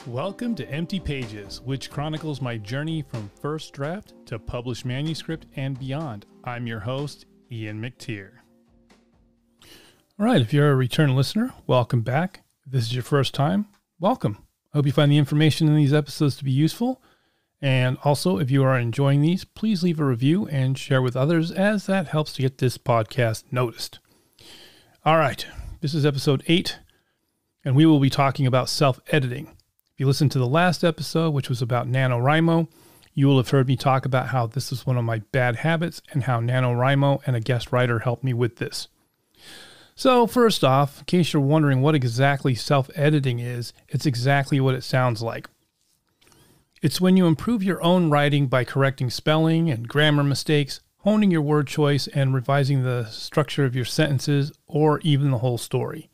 Welcome to Empty Pages, which chronicles my journey from first draft to published manuscript and beyond. I'm your host, Ian MacTire. All right, if you're a return listener, welcome back. If this is your first time, welcome. I hope you find the information in these episodes to be useful. And also, if you are enjoying these, please leave a review and share with others, as that helps to get this podcast noticed. All right, this is episode 8, and we will be talking about self-editing. If you listened to the last episode, which was about NaNoWriMo, you will have heard me talk about how this is one of my bad habits and how NaNoWriMo and a guest writer helped me with this. So first off, in case you're wondering what exactly self-editing is, it's exactly what it sounds like. It's when you improve your own writing by correcting spelling and grammar mistakes, honing your word choice, and revising the structure of your sentences or even the whole story.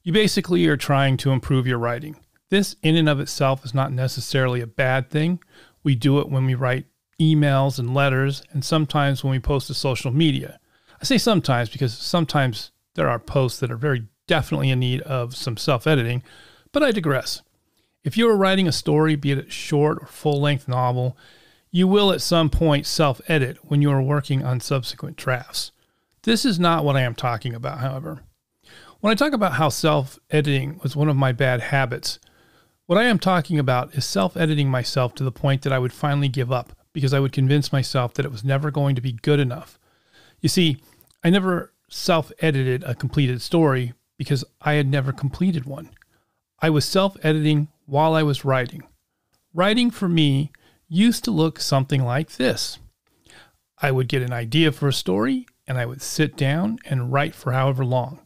You basically are trying to improve your writing. This in and of itself is not necessarily a bad thing. We do it when we write emails and letters, and sometimes when we post to social media. I say sometimes because sometimes there are posts that are very definitely in need of some self-editing, but I digress. If you are writing a story, be it a short or full-length novel, you will at some point self-edit when you are working on subsequent drafts. This is not what I am talking about, however. When I talk about how self-editing was one of my bad habits, what I am talking about is self-editing myself to the point that I would finally give up because I would convince myself that it was never going to be good enough. You see, I never self-edited a completed story because I had never completed one. I was self-editing while I was writing. Writing for me used to look something like this. I would get an idea for a story and I would sit down and write for however long.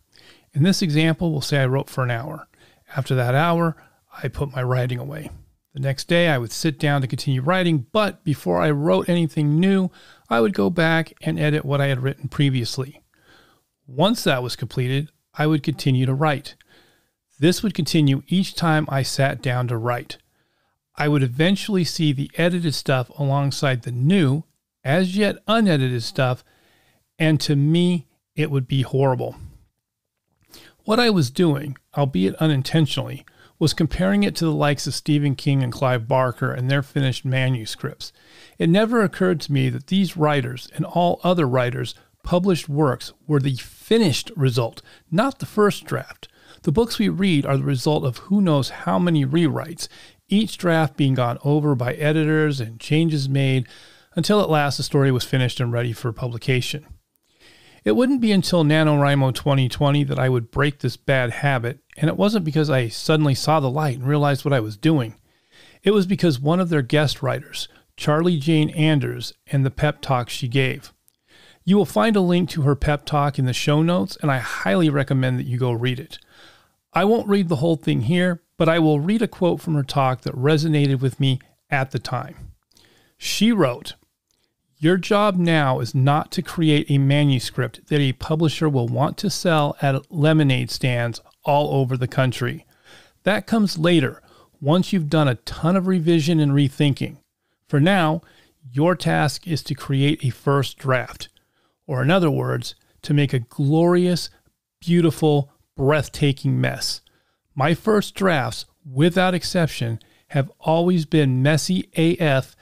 In this example, we'll say I wrote for an hour. After that hour, I put my writing away. The next day, I would sit down to continue writing, but before I wrote anything new, I would go back and edit what I had written previously. Once that was completed, I would continue to write. This would continue each time I sat down to write. I would eventually see the edited stuff alongside the new, as yet unedited stuff, and to me, it would be horrible. What I was doing, albeit unintentionally, was comparing it to the likes of Stephen King and Clive Barker and their finished manuscripts. It never occurred to me that these writers and all other writers' published works were the finished result, not the first draft. The books we read are the result of who knows how many rewrites, each draft being gone over by editors and changes made until at last the story was finished and ready for publication. It wouldn't be until NaNoWriMo 2020 that I would break this bad habit, and it wasn't because I suddenly saw the light and realized what I was doing. It was because one of their guest writers, Charlie Jane Anders, and the pep talk she gave. You will find a link to her pep talk in the show notes, and I highly recommend that you go read it. I won't read the whole thing here, but I will read a quote from her talk that resonated with me at the time. She wrote, "Your job now is not to create a manuscript that a publisher will want to sell at lemonade stands all over the country. That comes later, once you've done a ton of revision and rethinking. For now, your task is to create a first draft, or in other words, to make a glorious, beautiful, breathtaking mess. My first drafts, without exception, have always been messy AF,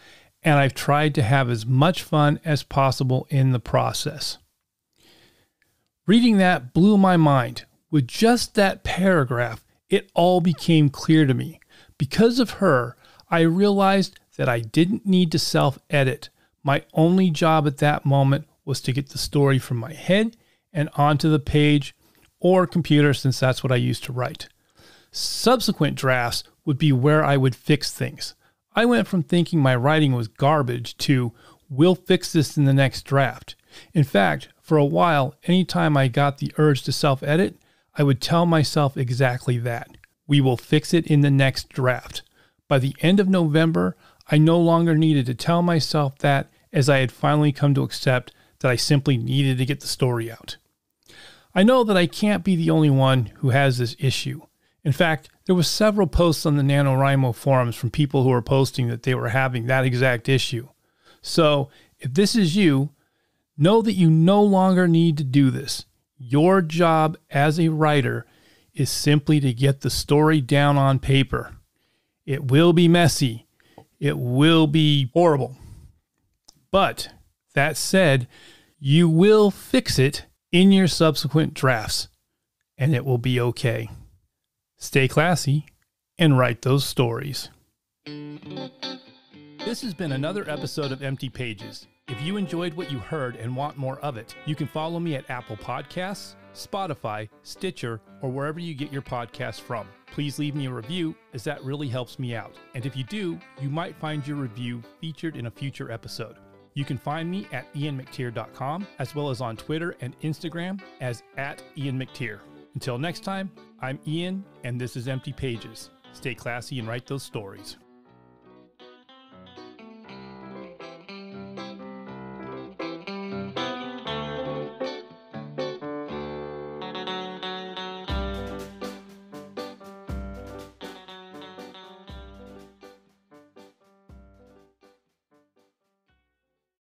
and I've tried to have as much fun as possible in the process." Reading that blew my mind. With just that paragraph, it all became clear to me. Because of her, I realized that I didn't need to self-edit. My only job at that moment was to get the story from my head and onto the page or computer, since that's what I used to write. Subsequent drafts would be where I would fix things. I went from thinking my writing was garbage to, we'll fix this in the next draft. In fact, for a while, anytime I got the urge to self-edit, I would tell myself exactly that. We will fix it in the next draft. By the end of November, I no longer needed to tell myself that, as I had finally come to accept that I simply needed to get the story out. I know that I can't be the only one who has this issue. In fact, there were several posts on the NaNoWriMo forums from people who were posting that they were having that exact issue. So, if this is you, know that you no longer need to do this. Your job as a writer is simply to get the story down on paper. It will be messy. It will be horrible. But that said, you will fix it in your subsequent drafts, and it will be okay. Stay classy and write those stories. This has been another episode of Empty Pages. If you enjoyed what you heard and want more of it, you can follow me at Apple Podcasts, Spotify, Stitcher, or wherever you get your podcasts from. Please leave me a review, as that really helps me out. And if you do, you might find your review featured in a future episode. You can find me at ianmactire.com, as well as on Twitter and Instagram as @IanMacTire. Until next time, I'm Ian, and this is Empty Pages. Stay classy and write those stories.